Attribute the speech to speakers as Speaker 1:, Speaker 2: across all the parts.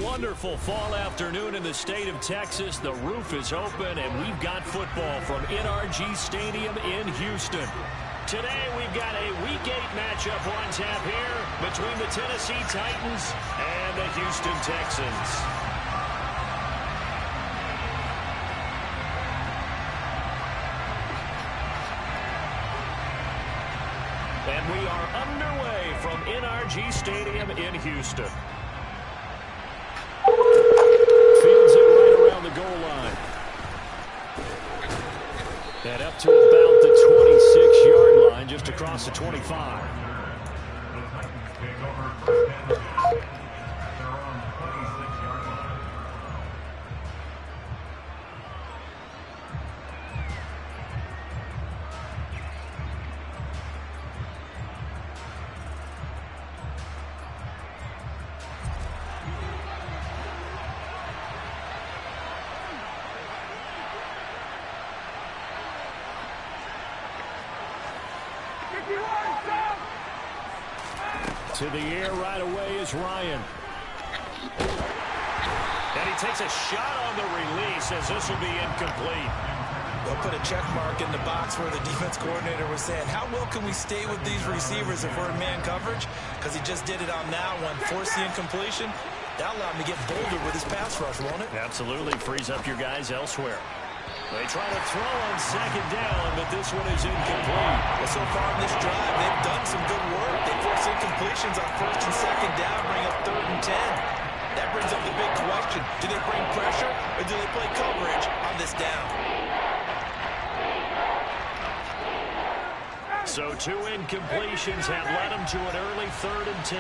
Speaker 1: wonderful fall afternoon in the state of Texas. The roof is open, and we've got football from NRG Stadium in Houston. Today, we've got a Week 8 matchup on tap here between the Tennessee Titans and the Houston Texans. And we are underway from NRG Stadium in Houston. Fields it right around the goal line. And up to about the 26-yard line, just across the 25. To the air right away is Ryan. And he takes a shot on the release as this will be incomplete.
Speaker 2: They'll put a check mark in the box where the defense coordinator was saying, how well can we stay with these receivers if we're in man coverage? Because he just did it on that one. Force the incompletion. That allowed him to get bolder with his pass rush, won't it?
Speaker 1: Absolutely. Frees up your guys elsewhere. They try to throw on second down, but this one is incomplete.
Speaker 2: Well, so far in this drive, they've done some good work. They force incompletions on first and second down, bring up 3rd and 10. That brings up the big question. Do they bring pressure, or do they play coverage on this down?
Speaker 1: So 2 incompletions have led them to an early 3rd and 10.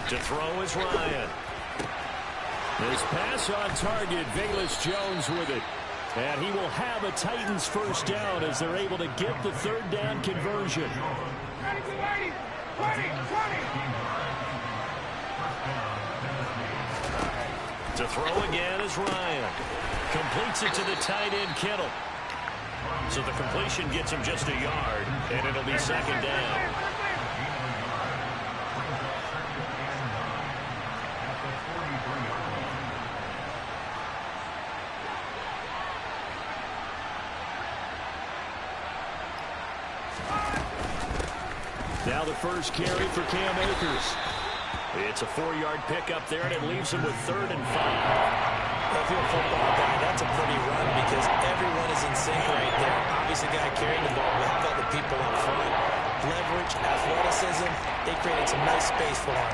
Speaker 1: To throw is Ryan. His pass on target, Velus Jones with it. And he will have a Titans first down as they're able to get the 3rd down conversion. To throw again is Ryan. Completes it to the tight end, Kittle. So the completion gets him just a yard, and it'll be 2nd down. Now the first carry for Cam Akers. It's a 4-yard pickup there, and it leaves him with 3rd and 5.
Speaker 2: Well, if you're a football guy, that's a pretty run because everyone is in sync right there. Obviously, the guy carrying the ball, but how about the people up front? Leverage, athleticism, they created some nice space for him.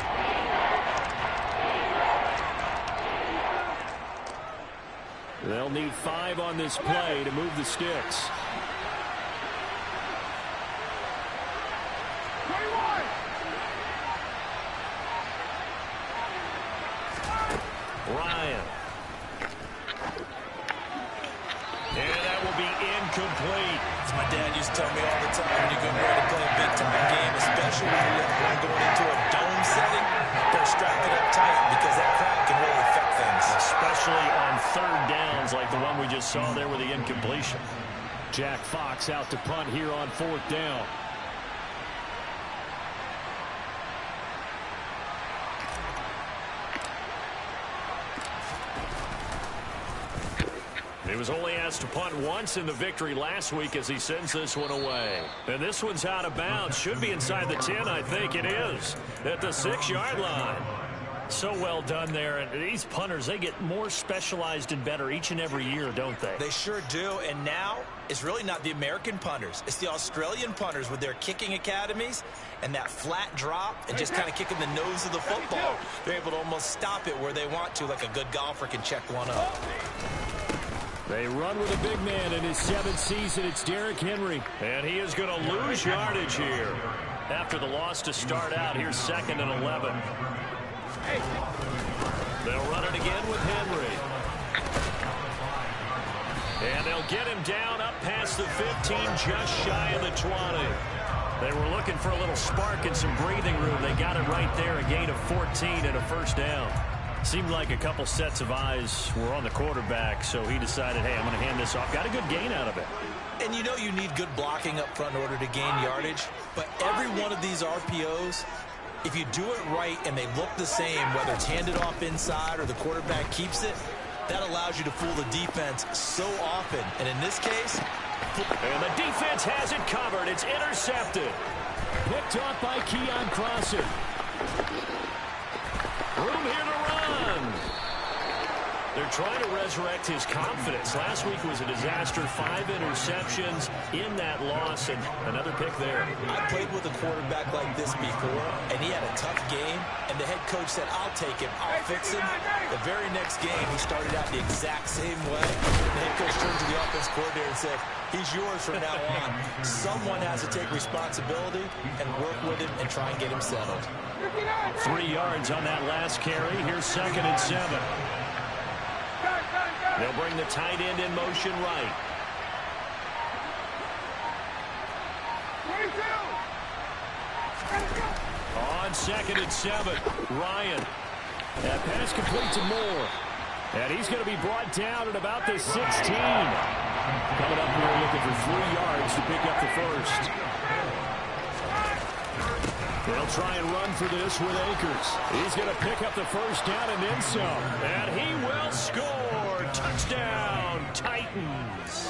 Speaker 1: They'll need 5 on this play to move the sticks. Ryan. And that will be incomplete.
Speaker 2: As my dad used to tell me all the time, when you're getting ready to play a big-time game, especially when you're going into a dome setting, better strap it up tight because that crowd can really affect things.
Speaker 1: Especially on 3rd downs like the one we just saw there with the incompletion. Jack Fox out to punt here on 4th down. He was only asked to punt once in the victory last week as he sends this one away. And this one's out of bounds. Should be inside the 10, I think. It is at the 6-yard line. So well done there. And these punters, they get more specialized and better each and every year, don't they?
Speaker 2: They sure do. And now it's really not the American punters. It's the Australian punters with their kicking academies and that flat drop and just kind of kicking the nose of the football. They're able to almost stop it where they want to, like a good golfer can check one up.
Speaker 1: They run with a big man in his 7th season. It's Derrick Henry. And he is going to lose yardage here. After the loss to start out, here's 2nd and 11. They'll run it again with Henry. And they'll get him down up past the 15, just shy of the 20. They were looking for a little spark and some breathing room. They got it right there, a gain of 14 and a first down. Seemed like a couple sets of eyes were on the quarterback, so he decided, hey, I'm going to hand this off. Got a good gain out of it.
Speaker 2: And you know you need good blocking up front in order to gain yardage. But every one of these RPOs, if you do it right and they look the same, whether it's handed off inside or the quarterback keeps it, that allows you to fool the defense so often. And in this case...
Speaker 1: And the defense has it covered. It's intercepted.
Speaker 3: Picked off by Keon Crosser.
Speaker 1: Room here to run. They're trying to resurrect his confidence. Last week was a disaster. 5 interceptions in that loss, and another pick there.
Speaker 2: I played with a quarterback like this before, and he had a tough game, and the head coach said, I'll take him, I'll fix him. The very next game, he started out the exact same way. The head coach turned to the offense coordinator and said, he's yours from now on. Someone has to take responsibility and work with him and try and get him settled.
Speaker 1: 3 yards on that last carry. Here's 2nd and 7. They'll bring the tight end in motion right. On 2nd and 7, Ryan.
Speaker 3: That pass complete to Moore. And he's going to be brought down at about the 16. Coming up here looking for 3 yards to pick up the first. They'll try and run for this with Akers. He's going to pick up the first down and then some.
Speaker 1: And he will score. Touchdown, Titans.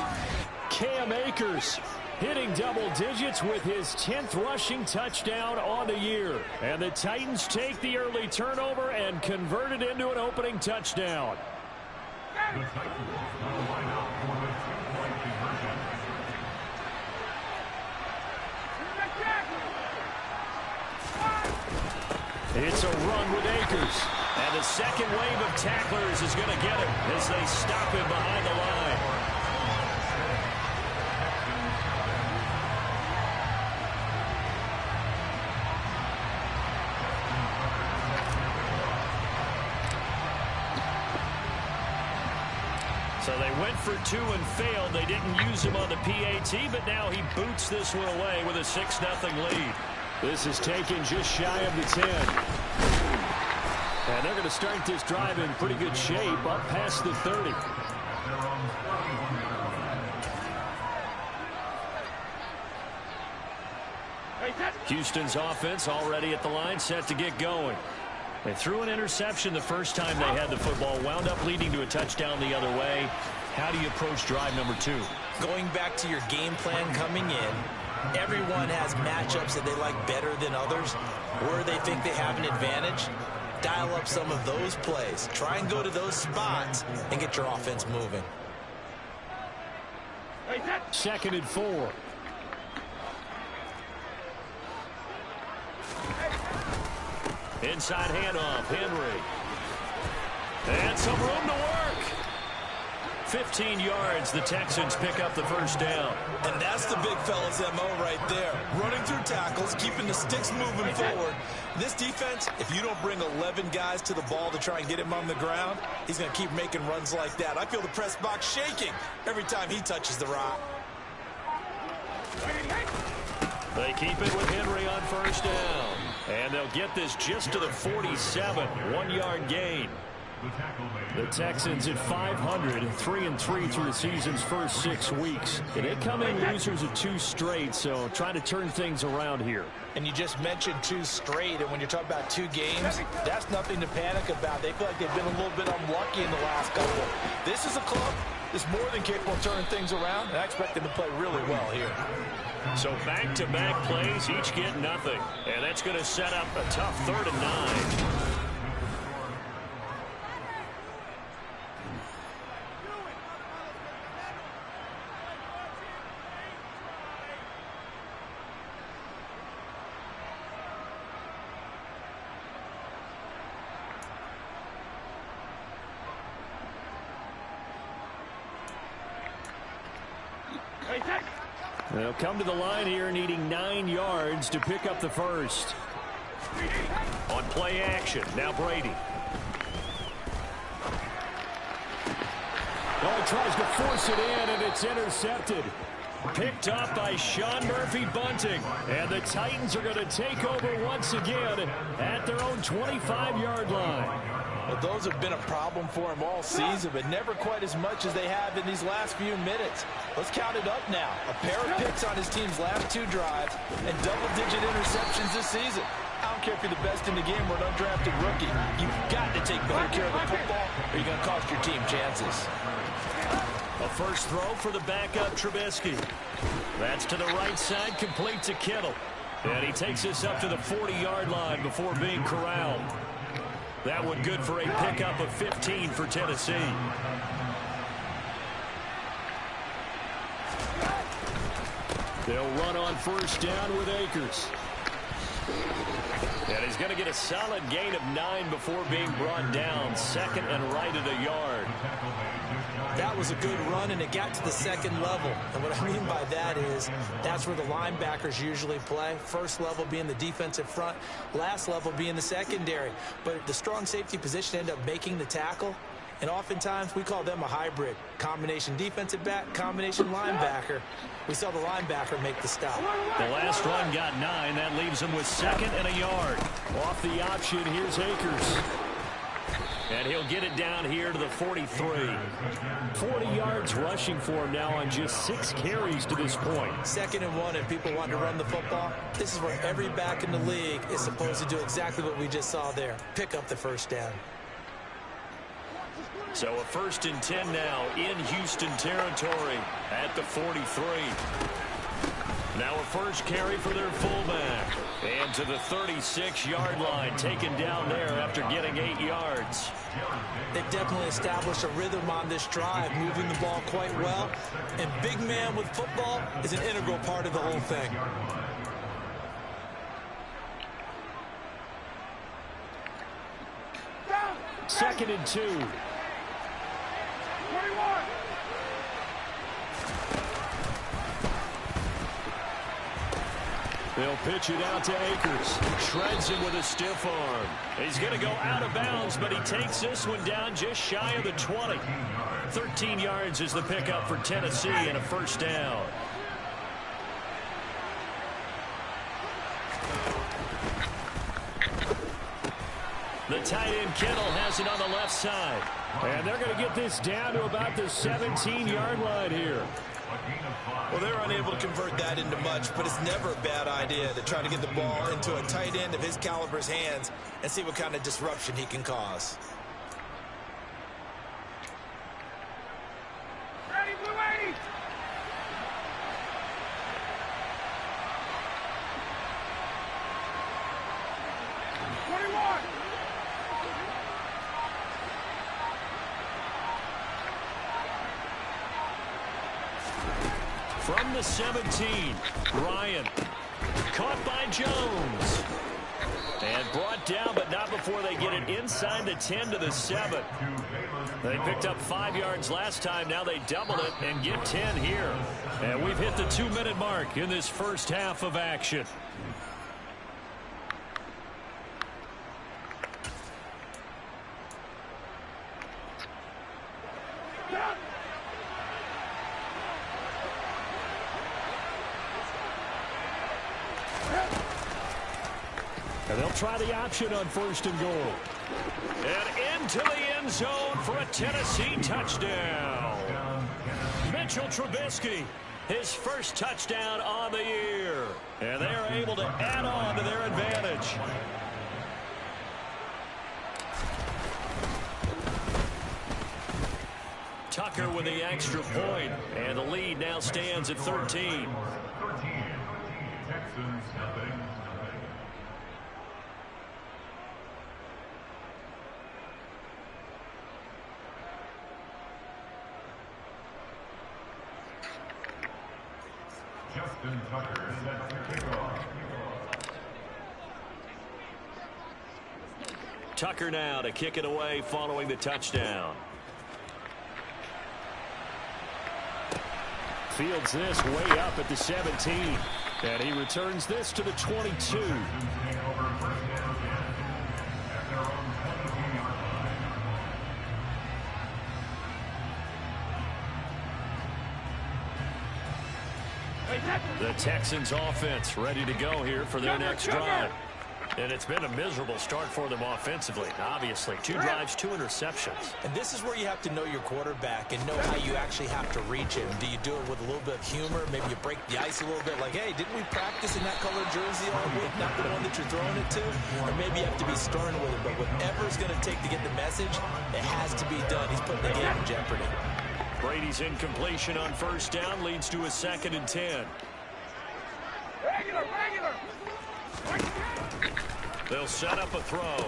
Speaker 3: Cam Akers hitting double digits with his 10th rushing touchdown on the year. And the Titans take the early turnover and convert it into an opening touchdown.
Speaker 1: It's a run with Akers. And the second wave of tacklers is going to get him as they stop him behind the line. So they went for 2 and failed. They didn't use him on the PAT, but now he boots this one away with a 6-0 lead.
Speaker 3: This is taken just shy of the 10. And they're going to start this drive in pretty good shape up past the 30.
Speaker 1: Houston's offense already at the line, set to get going. They threw an interception the first time they had the football, wound up leading to a touchdown the other way. How do you approach drive number 2?
Speaker 2: Going back to your game plan coming in, everyone has matchups that they like better than others, where they think they have an advantage. Dial up some of those plays. Try and go to those spots and get your offense moving.
Speaker 3: 2nd and 4.
Speaker 1: Inside handoff, Henry. And some room to work. 15 yards, the Texans pick up the first down.
Speaker 2: And that's the big fella's MO right there. Running through tackles, keeping the sticks moving forward. This defense, if you don't bring 11 guys to the ball to try and get him on the ground, he's going to keep making runs like that. I feel the press box shaking every time he touches the rock.
Speaker 1: They keep it with Henry on first down. And they'll get this just to the 47, 1-yard gain.
Speaker 3: The Texans at 500, 3-3 through the season's first 6 weeks. And they come in losers of 2 straight, so trying to turn things around here.
Speaker 2: And you just mentioned 2 straight, and when you're talking about 2 games, that's nothing to panic about. They feel like they've been a little bit unlucky in the last couple. This is a club that's more than capable of turning things around, and I expect them to play really well here.
Speaker 1: So back-to-back plays, each get nothing. And that's going to set up a tough 3rd and 9.
Speaker 3: They'll come to the line here needing 9 yards to pick up the first.
Speaker 1: On play action, now Brady.
Speaker 3: Oh, he tries to force it in, and it's intercepted.
Speaker 1: Picked up by Sean Murphy-Bunting.
Speaker 3: And the Titans are going to take over once again at their own 25-yard line.
Speaker 2: Well, those have been a problem for him all season, but never quite as much as they have in these last few minutes. Let's count it up now. A pair of picks on his team's last 2 drives and double-digit interceptions this season. I don't care if you're the best in the game or an undrafted rookie. You've got to take better care of the football or you're going to cost your team chances.
Speaker 1: A first throw for the backup Trubisky. That's to the right side, complete to Kittle. And he takes this up to the 40-yard line before being corralled. That one good for a pickup of 15 for Tennessee. They'll run on first down with Akers. And he's going to get a solid gain of 9 before being brought down. Second and right at a yard.
Speaker 2: That was a good run, and it got to the second level. And what I mean by that is that's where the linebackers usually play. First level being the defensive front, last level being the secondary. But the strong safety position ended up making the tackle. And oftentimes we call them a hybrid. Combination defensive back, combination linebacker. We saw the linebacker make the stop.
Speaker 1: The last run got 9. That leaves him with second and a yard. Off the option, here's Akers. And he'll get it down here to the 43. 40 yards rushing for him now on just 6 carries to this point.
Speaker 2: 2nd and 1 and people want to run the football. This is where every back in the league is supposed to do exactly what we just saw there. Pick up the first down.
Speaker 1: So a 1st and 10 now in Houston territory at the 43. Now a first carry for their fullback. And to the 36-yard line, taken down there after getting 8 yards.
Speaker 2: They definitely established a rhythm on this drive, moving the ball quite well. And big man with football is an integral part of the whole thing.
Speaker 3: Second and 2.
Speaker 4: 21.
Speaker 3: They'll pitch it out to Akers.
Speaker 1: Shreds him with a stiff arm. He's going to go out of bounds, but he takes this one down just shy of the 20. 13 yards is the pickup for Tennessee and a first down. The tight end Kittle has it on the left side.
Speaker 3: And they're going to get this down to about the 17-yard line here.
Speaker 2: Well, they're unable to convert that into much, but it's never a bad idea to try to get the ball into a tight end of his caliber's hands and see what kind of disruption he can cause.
Speaker 4: Ready, Blue 80.
Speaker 1: From the 17, Ryan. Caught by Jones. And brought down, but not before they get it inside the 10 to the 7. They picked up 5 yards last time. Now they double it and get 10 here. And we've hit the 2-minute mark in this first half of action.
Speaker 3: And they'll try the option on 1st and goal.
Speaker 1: And into the end zone for a Tennessee touchdown. Mitchell Trubisky, his first touchdown on the year. And they are able to add on to their advantage. Tucker with the extra point, and the lead now stands at 13. Tucker now to kick it away following the touchdown.
Speaker 3: Fields this way up at the 17. And he returns this to the 22.
Speaker 1: The Texans offense ready to go here for their next drive. And it's been a miserable start for them offensively, obviously. 2 drives, 2 interceptions.
Speaker 2: And this is where you have to know your quarterback and know how you actually have to reach him. Do you do it with a little bit of humor? Maybe you break the ice a little bit like, hey, didn't we practice in that colored jersey all week? Not the one that you're throwing it to? Or maybe you have to be stern with it. But whatever it's going to take to get the message, it has to be done. He's putting the game in jeopardy.
Speaker 1: Brady's incompletion on first down leads to a 2nd and 10. They'll set up a throw.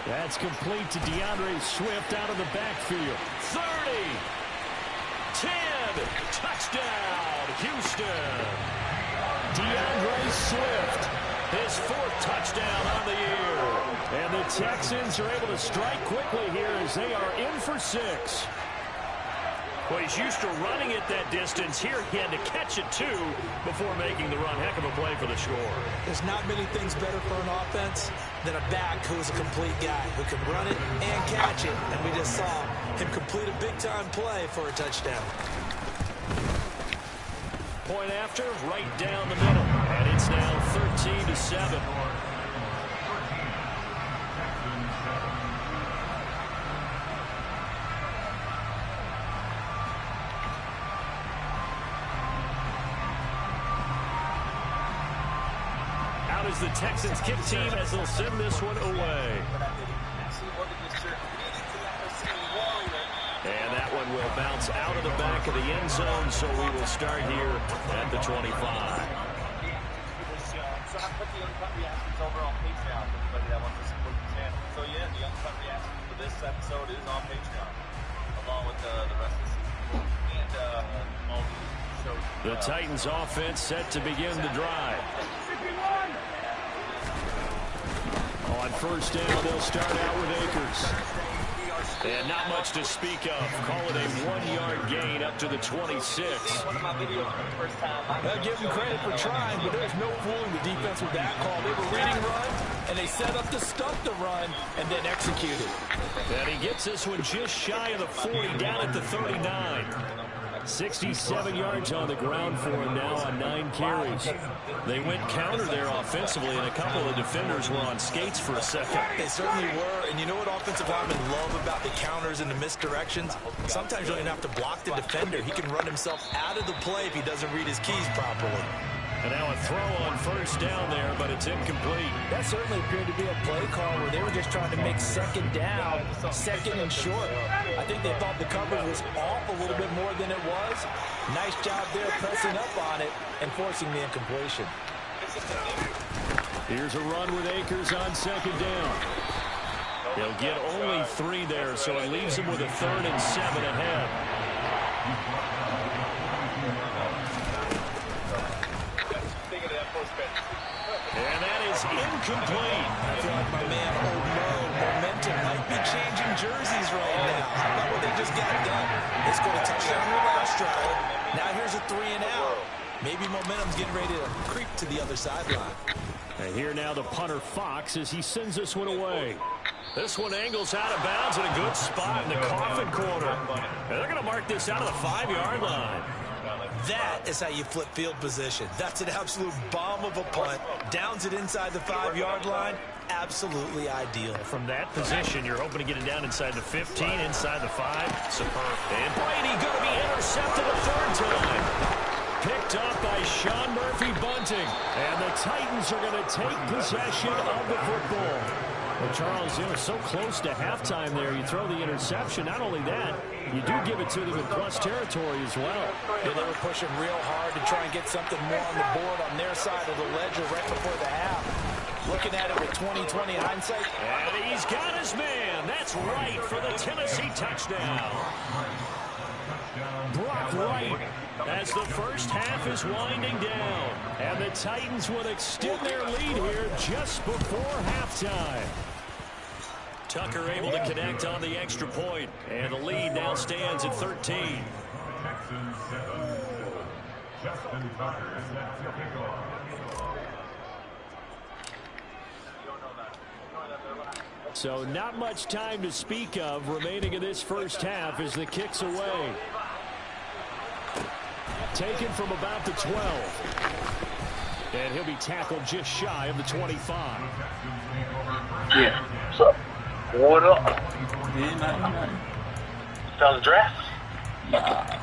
Speaker 3: That's complete to DeAndre Swift out of the backfield.
Speaker 1: 30. 10. Touchdown, Houston.
Speaker 3: DeAndre Swift.
Speaker 1: His 4th touchdown on the year.
Speaker 3: And the Texans are able to strike quickly here as they are in for 6.
Speaker 1: Well, he's used to running it that distance. Here he had to catch it, too, before making the run. Heck of a play for the score.
Speaker 2: There's not many things better for an offense than a back who is a complete guy who can run it and catch it. And we just saw him complete a big-time play for a touchdown.
Speaker 1: Point after, right down the middle. And it's now 13-7. Is the Texans kick team as they'll send this one away. And that one will bounce out of the back of the end zone, so we will start here at the 25.
Speaker 4: So I put the uncut reactions over on Patreon for everybody that wants to support the channel. So yeah, the uncut reactions for this episode is on Patreon, along with the rest of the season. And all the shows.
Speaker 1: The Titans offense set to begin the drive. On first down, they'll start out with Akers. And not much to speak of. Call it a 1-yard gain up to the 26.
Speaker 2: I'll give them credit for trying, but there's no fooling the defense with that call. They were reading run, and they set up to stunt the run and then executed.
Speaker 1: And he gets this one just shy of the 40, down at the 39. 67 yards on the ground for him now on 9 carries. They went counter there offensively, and a couple of defenders were on skates for a second.
Speaker 2: They certainly were, and you know what offensive linemen love about the counters and the misdirections? Sometimes you don't even have to block the defender. He can run himself out of the play if he doesn't read his keys properly.
Speaker 1: And now a throw on first down there, but it's incomplete.
Speaker 2: That certainly appeared to be a play call where they were just trying to make second down, second and short. I think they thought the coverage was off a little bit more than it was. Nice job there pressing up on it and forcing the incompletion.
Speaker 3: Here's a run with Akers on second down.
Speaker 1: They'll get only 3 there, so it leaves them with a 3rd and 7 ahead. And that is incomplete.
Speaker 2: I feel like my man, momentum might be changing jerseys right now. How about what they just got done? They scored a touchdown in the last drive. Now here's a 3 and out. Maybe momentum's getting ready to creep to the other sideline.
Speaker 3: And here now the punter Fox as he sends this one away.
Speaker 1: This one angles out of bounds in a good spot in the coffin corner. And they're going to mark this out of the 5-yard line.
Speaker 2: That is how you flip field position. That's an absolute bomb of a punt. Downs it inside the 5-yard line. Absolutely ideal.
Speaker 1: From that position, you're hoping to get it down inside the 15, inside the 5. Superb. And Brady going to be intercepted a 3rd time. Picked up by Sean Murphy-Bunting.
Speaker 3: And the Titans are going to take possession of the football. Well, Charles, so close to halftime there. You throw the interception. Not only that, you do give it to them in plus territory as well.
Speaker 2: Yeah, they were pushing real hard to try and get something more on the board on their side of the ledger right before the half. Looking at it with 20/20 hindsight.
Speaker 1: And he's got his man. That's right for the Tennessee touchdown.
Speaker 3: Brock Wright.
Speaker 1: As the first half is winding down.
Speaker 3: And the Titans will extend their lead here just before halftime.
Speaker 1: Tucker able to connect on the extra point. And the lead now stands at 13.
Speaker 3: So not much time to speak of remaining in this first half as the kick's away. Taken from about the 12. And he'll be tackled just shy of the 25.
Speaker 5: Yeah. What's up? What up?
Speaker 6: Yeah, nothing.
Speaker 5: Found the draft?
Speaker 6: Nah.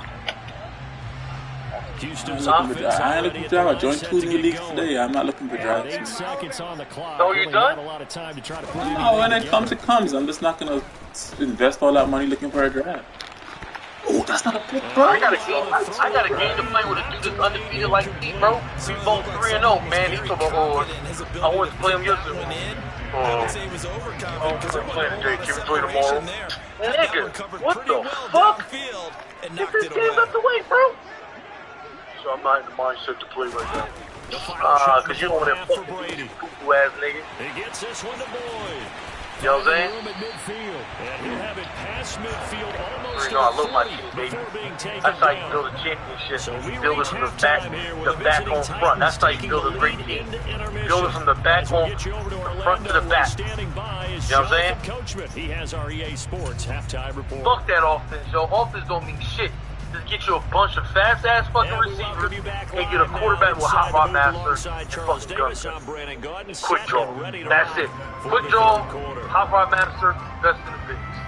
Speaker 3: Houston's
Speaker 6: I ain't looking for draft. I joined 2 new leagues today. I'm not looking for draft.
Speaker 3: 8 seconds on the clock.
Speaker 5: So you done?
Speaker 3: Not a lot of time to try to put
Speaker 6: No, when it comes, it comes. I'm just not gonna invest all that money looking for a draft. Oh, that's not a pick, bro.
Speaker 5: I got a game to play with a dude that's undefeated like me, bro. We both 3-0, man. He's talking about, I wanted to play him yesterday. I'm playing today. Give it to you tomorrow. Nigga, what the fuck? Get this game out the way, bro. So I'm not in the mindset to play right now. Because you don't want to fucking poo-poo ass nigga.
Speaker 1: He gets this one to Boyd.
Speaker 5: You know what I'm saying?
Speaker 1: And he'll have it past midfield almost.
Speaker 5: You know, I love my team, baby. That's how you build a championship.
Speaker 1: So
Speaker 5: you build it from the back on front. That's how you build a great team. Build it from the back on front to the back. You know what I'm saying?
Speaker 3: He has our EA Sports halftime report.
Speaker 5: Fuck that offense, yo. Offense don't mean shit. Just get you a bunch of fast-ass fucking receivers and get a quarterback with hot rod master and fucking gun. Quick draw. That's it. Quick draw, hot rod master, best in the business.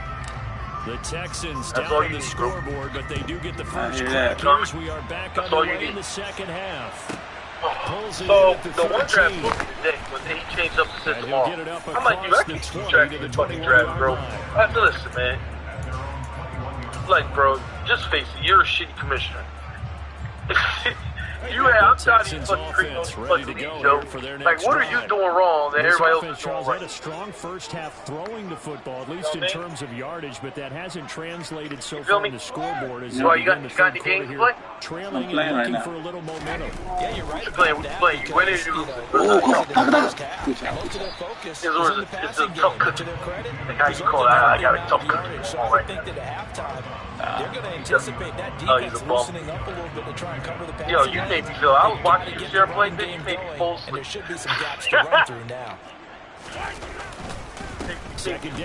Speaker 3: The Texans down on the scoreboard, but they do get the first crack. We are back underway in the second half.
Speaker 5: So, the one draft book today, when he changed up the system tomorrow, I might do, I can keep track of the fucking draft, bro. Listen, man. Like, bro, just face it, you're a shitty commissioner. I'm tired of you fucking creeping on fucking league, yo. Like, what are you doing wrong that everybody else is doing right?
Speaker 3: Had a strong first half throwing the football, at least in terms of yardage, but that hasn't translated so far on the scoreboard. As
Speaker 5: you got any games to play?
Speaker 3: Trailing and looking for a little momentum.
Speaker 2: Yeah, you're right.
Speaker 5: Playing. When did you? It's a tough cookie. Like how you call it? I got a tough cookie. All right.
Speaker 2: They're going to anticipate that defense loosening up a little bit to try and cover the pass.
Speaker 5: Yo, you made me feel. I was watching you share play. Then you made me fall asleep.
Speaker 2: And there should be some gaps to run through now.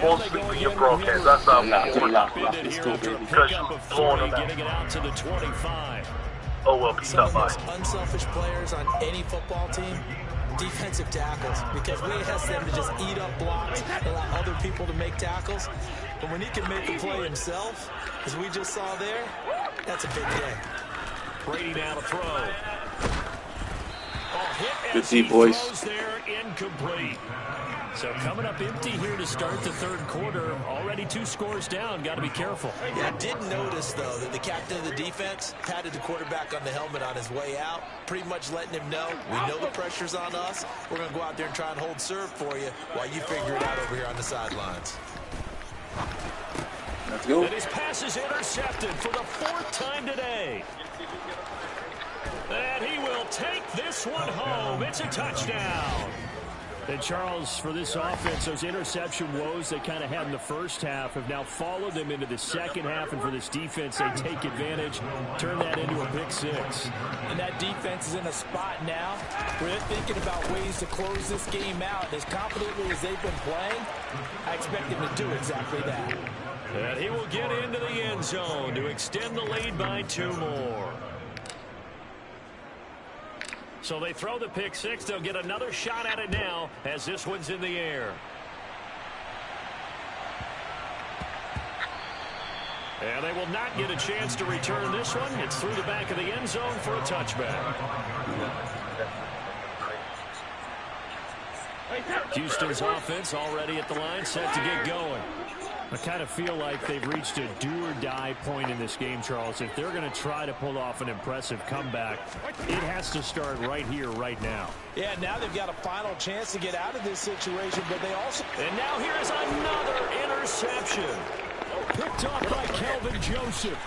Speaker 5: Fall asleep in your broadcast. That's how I'm feeling. Because you're blowing them out.
Speaker 3: Getting it out to the 25.
Speaker 5: Oh well, peace out, bye.
Speaker 2: Some of the most unselfish players on any football team, defensive tackles, because we ask them to just eat up blocks and allow other people to make tackles. But when he can make the play himself, as we just saw there, that's a big day.
Speaker 3: Brady now to throw.
Speaker 6: Good see, boys.
Speaker 3: There, incomplete. So coming up empty here to start the third quarter. Already 2 scores down. Got to be careful.
Speaker 2: Yeah, I did notice, though, that the captain of the defense patted the quarterback on the helmet on his way out, pretty much letting him know, we know the pressure's on us. We're going to go out there and try and hold serve for you while you figure it out over here on the sidelines.
Speaker 6: Let's go.
Speaker 3: And his pass is intercepted for the 4th time today. And he will take this one home. It's a touchdown. And Charles, for this offense, those interception woes they kind of had in the first half have now followed them into the second half. And for this defense, they take advantage, turn that into a pick 6.
Speaker 2: And that defense is in a spot now where they're thinking about ways to close this game out. As confidently as they've been playing, I expect them to do exactly that.
Speaker 3: And he will get into the end zone to extend the lead by 2 more. So they throw the pick 6. They'll get another shot at it now as this one's in the air. And they will not get a chance to return this one. It's through the back of the end zone for a touchback. Houston's offense already at the line, set to get going. I kind of feel like they've reached a do-or-die point in this game, Charles. If they're going to try to pull off an impressive comeback, it has to start right here, right now.
Speaker 2: Yeah, now they've got a final chance to get out of this situation, but they also...
Speaker 3: And now here's another interception. Picked off by Kelvin Joseph.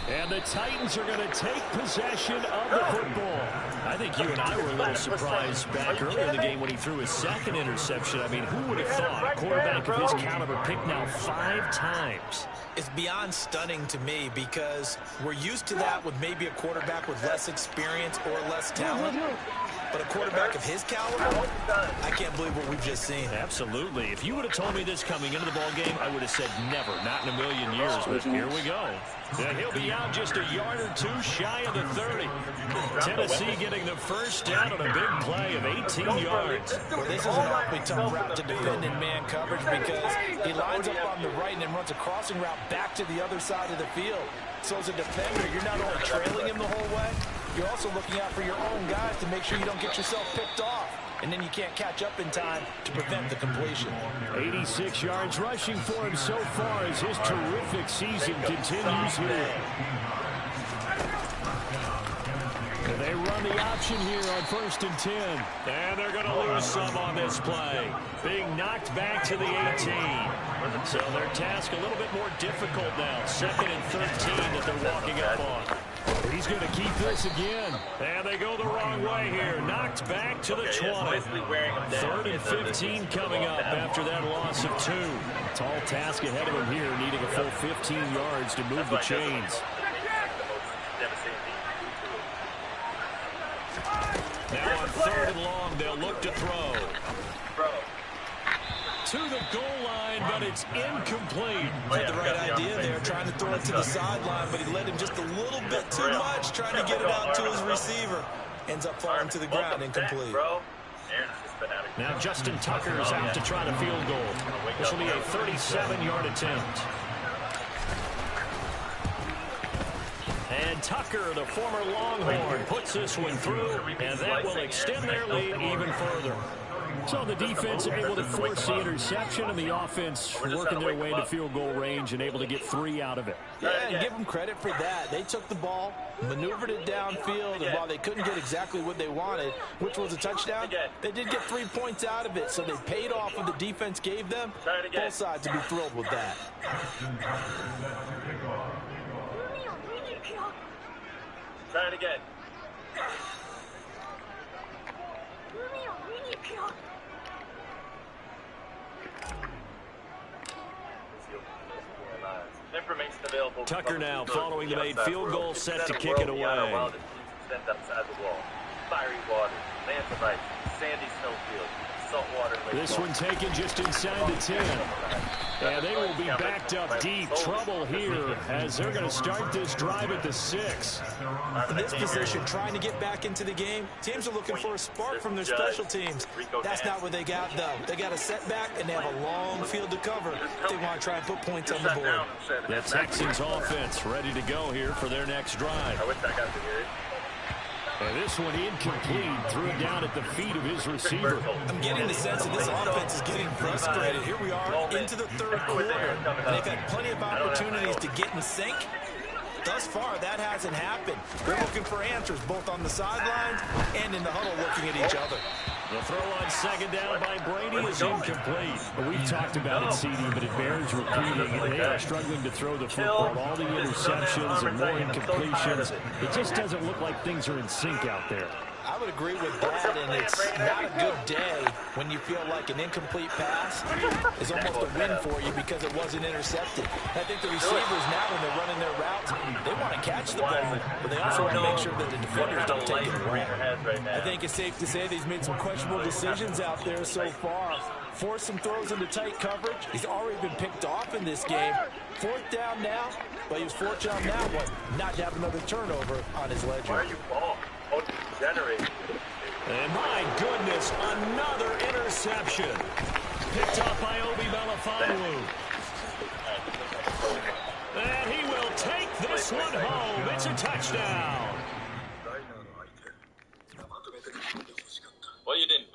Speaker 3: And the Titans are going to take possession of the football. I think you and I were a little surprised back earlier in the game when he threw his 2nd interception. I mean, who would have thought a quarterback of his caliber picked now 5 times?
Speaker 2: It's beyond stunning to me because we're used to that with maybe a quarterback with less experience or less talent. But a quarterback of his caliber, I can't believe what we've just seen.
Speaker 3: Absolutely. If you would have told me this coming into the ball game, I would have said never, not in a million years. But here we go. Yeah, he'll be out just a yard or two shy of the 30. Tennessee getting the first down on a big play of 18 yards.
Speaker 2: Well, this is an awfully tough route to defend in man coverage because he lines up on the right and then runs a crossing route back to the other side of the field. So as a defender, you're not only trailing him the whole way, you're also looking out for your own guys to make sure you don't get yourself picked off. And then you can't catch up in time to prevent the completion.
Speaker 3: 86 yards rushing for him so far as his terrific season continues here. They run the option here on 1st and 10.
Speaker 1: And they're going to lose some on this play. Being knocked back to the 18. So their task a little bit more difficult now. 2nd and 13 that they're walking up on.
Speaker 3: He's going to keep this again.
Speaker 1: And they go the wrong way here. Knocked back to the 20.
Speaker 3: 3rd and 15 coming up after that loss of 2. Tall task ahead of him here, needing a full 15 yards to move the chains.
Speaker 1: Now on 3rd and long, they'll look to throw. To the goal line, but it's incomplete.
Speaker 2: Had the right idea there, trying to throw it to the sideline, but he led him just a little bit too much, trying to get it out to his receiver. Ends up falling to the ground, incomplete.
Speaker 1: Now Justin Tucker's out to try the field goal. This will be a 37-yard attempt. And Tucker, the former Longhorn, puts this one through, and that will extend their lead even further.
Speaker 3: So the defense able to force the interception, and the offense working their way into field goal range and able to get 3 out of it.
Speaker 2: Yeah, and give them credit for that. They took the ball, maneuvered it downfield, and while they couldn't get exactly what they wanted, which was a touchdown, they did get 3 points out of it, so they paid off what the defense gave them. Both sides would be thrilled with that.
Speaker 4: Try it again. Information available.
Speaker 1: Tucker now following the made field goal, set to kick it away.
Speaker 4: Sent outside the wall. Fiery water, land to right, sandy snowfield, salt water lake.
Speaker 3: This one taken just inside the 10. And they will be backed up deep. Trouble here as they're going to start this drive at the 6.
Speaker 2: In this position, trying to get back into the game, teams are looking for a spark from their special teams. That's not what they got, though. They got a setback, and they have a long field to cover if they want to try and put points on the board.
Speaker 3: The Texans offense ready to go here for their next drive.
Speaker 4: I wish I got to hear it.
Speaker 3: And this one incomplete, threw it down at the feet of his receiver.
Speaker 2: I'm getting the sense that this offense is getting frustrated. Here we are into the 3rd quarter, and they've had plenty of opportunities to get in sync. Thus far, that hasn't happened. They're looking for answers both on the sidelines and in the huddle looking at each other.
Speaker 3: The throw on 2nd down by Brady is incomplete. We've talked about it, CD, but it bears repeating. They are struggling to throw the football. All the interceptions and more incompletions. It just doesn't look like things are in sync out there.
Speaker 2: I would agree with that, and it's not a good day when you feel like an incomplete pass is almost a win for you because it wasn't intercepted. I think the receivers now, when they're running their routes, they want to catch the ball, but they also want to make sure that the defenders don't take it away. I think it's safe to say that he's made some questionable decisions out there so far. Forced some throws into tight coverage. He's already been picked off in this game. 4th down now, but he was fortunate on that one not to have another turnover on his ledger.
Speaker 4: Where are you ball?
Speaker 1: And my goodness, another interception. Picked up by Obi Melifonwu. And he will take this one home. It's a touchdown.
Speaker 4: Well, you didn't.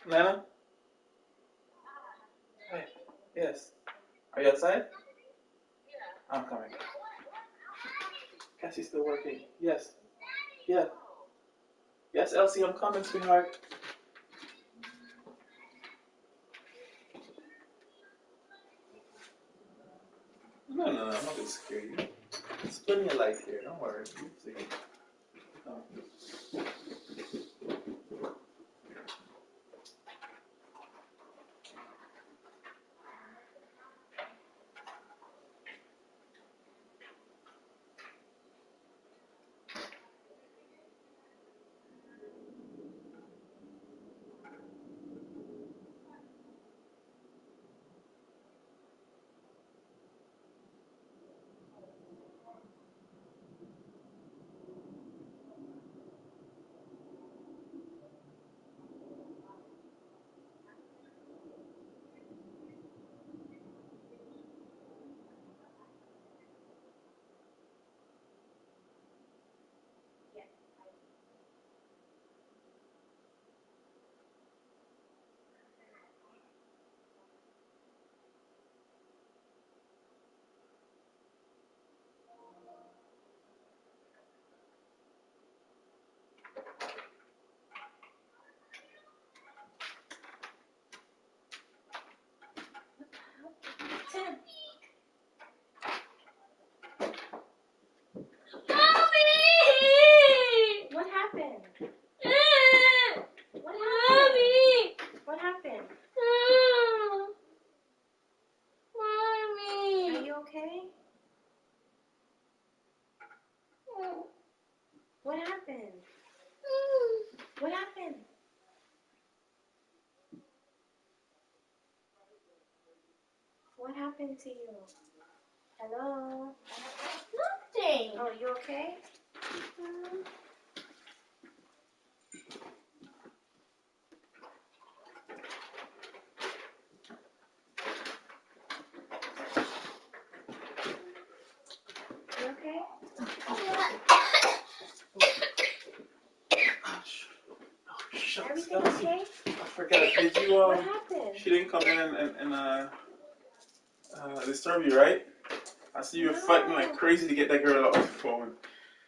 Speaker 6: Nana? Hi. Yes. Are you outside? I'm coming. Cassie's still working. Yes. Yeah. Yes, Elsie, I'm coming, sweetheart. No, I'm not going to scare you. There's plenty of light here. Don't worry. You see. Come.
Speaker 7: What happened? What happened? What happened? Mommy. Are you okay? What happened? What happened? What happened to you? Hello? Nothing. Oh, you okay? You okay? Everything okay?
Speaker 6: I forgot. Did you,
Speaker 7: What happened?
Speaker 6: She didn't come in and disturb you, right? I see you fighting like crazy to get that girl off the phone.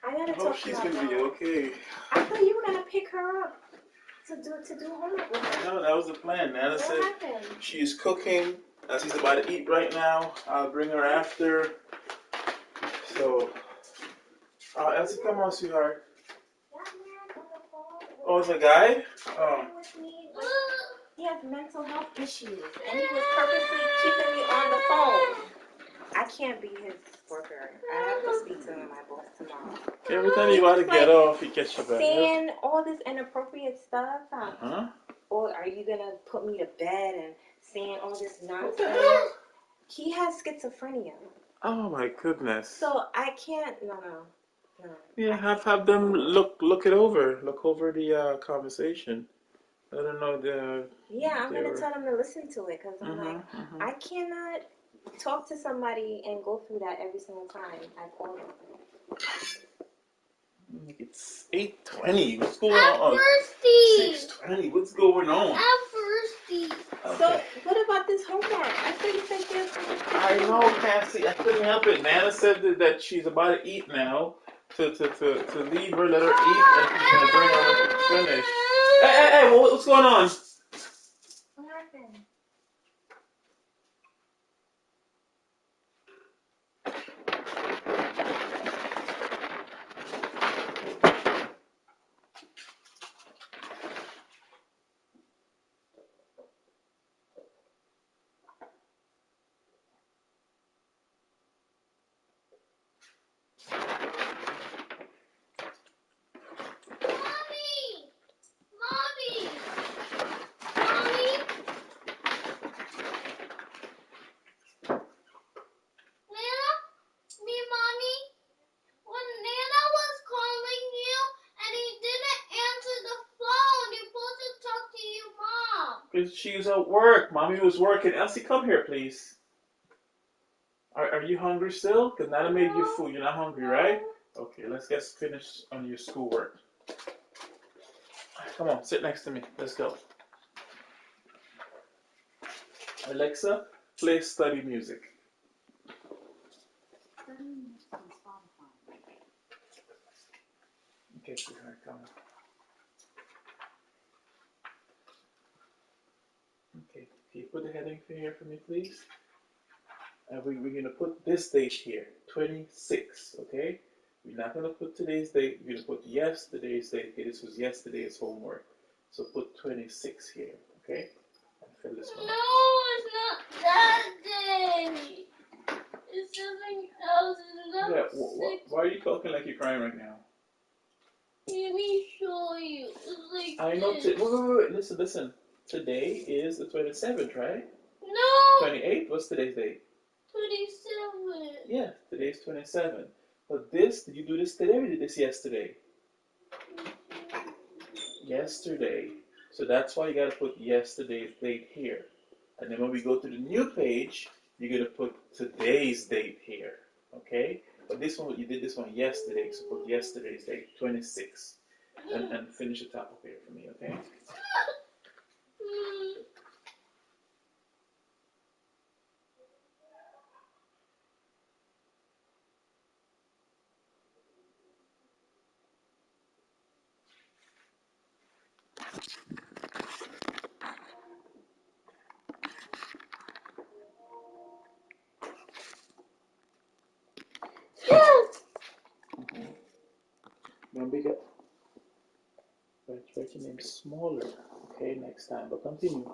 Speaker 7: I gotta
Speaker 6: I hope
Speaker 7: talk
Speaker 6: she's
Speaker 7: to her
Speaker 6: gonna be
Speaker 7: now.
Speaker 6: okay.
Speaker 7: I thought you were gonna pick her up to do homework with her.
Speaker 6: No, that was the plan. Nana
Speaker 7: What
Speaker 6: said
Speaker 7: happened?
Speaker 6: she's cooking. She's about to eat right now. I'll bring her after. So, Elsie, come on, sweetheart. Oh, it's a guy? Oh.
Speaker 7: He has mental health issues, and he was purposely keeping me on the phone. I can't be his worker. I have to speak to my boss tomorrow.
Speaker 6: Every time you want to get off, he gets you back.
Speaker 7: Saying all this inappropriate stuff.
Speaker 6: Uh-huh.
Speaker 7: Or are you gonna put me to bed and saying all this nonsense? He has schizophrenia.
Speaker 6: Oh my goodness.
Speaker 7: So I can't. No.
Speaker 6: Yeah, have them look it over. Look over the conversation. I don't know
Speaker 7: Yeah, I'm gonna tell them to listen to it because I'm I cannot talk to somebody and go through that every single time I call them.
Speaker 6: It's 8:20. What's going on? 6:20. What's going on?
Speaker 7: Okay. So what about this homework? I thought you said you had
Speaker 6: I know, Cassie. I couldn't help it. Nana said that she's about to eat now. To leave her, let her eat, and she's gonna bring her when she's finished. Hey! What's going on?
Speaker 7: What happened?
Speaker 6: She was at work. Mommy was working. Elsie, come here, please. Are you hungry still? Because Nana made you food. You're not hungry, right? Okay, let's get finished on your schoolwork. Come on, sit next to me. Let's go. Alexa, play study music. Okay, sweetheart, come on. Okay, can you put the heading here for me, please? And we're going to put this date here, 26, okay? We're not going to put today's date. We're going to put yesterday's date. Okay, this was yesterday's homework. So put 26 here, okay? And fill this one.
Speaker 8: No, it's not that day. It's something else. It's not
Speaker 6: Why are you talking like you're crying right now?
Speaker 8: Let me show you. It's like
Speaker 6: I know.
Speaker 8: this.
Speaker 6: Wait. Listen. Today is the 27th, right?
Speaker 8: No.
Speaker 6: 28th? What's today's date?
Speaker 8: 27.
Speaker 6: Yeah, today's 27. But this, did you do this today or did this yesterday? Yesterday. So that's why you got to put yesterday's date here. And then when we go to the new page, you're going to put today's date here. Okay? But this one, you did this one yesterday, so put yesterday's date, 26. And finish the top up here for me, okay? Remember, write your name smaller, okay, next time. But continue.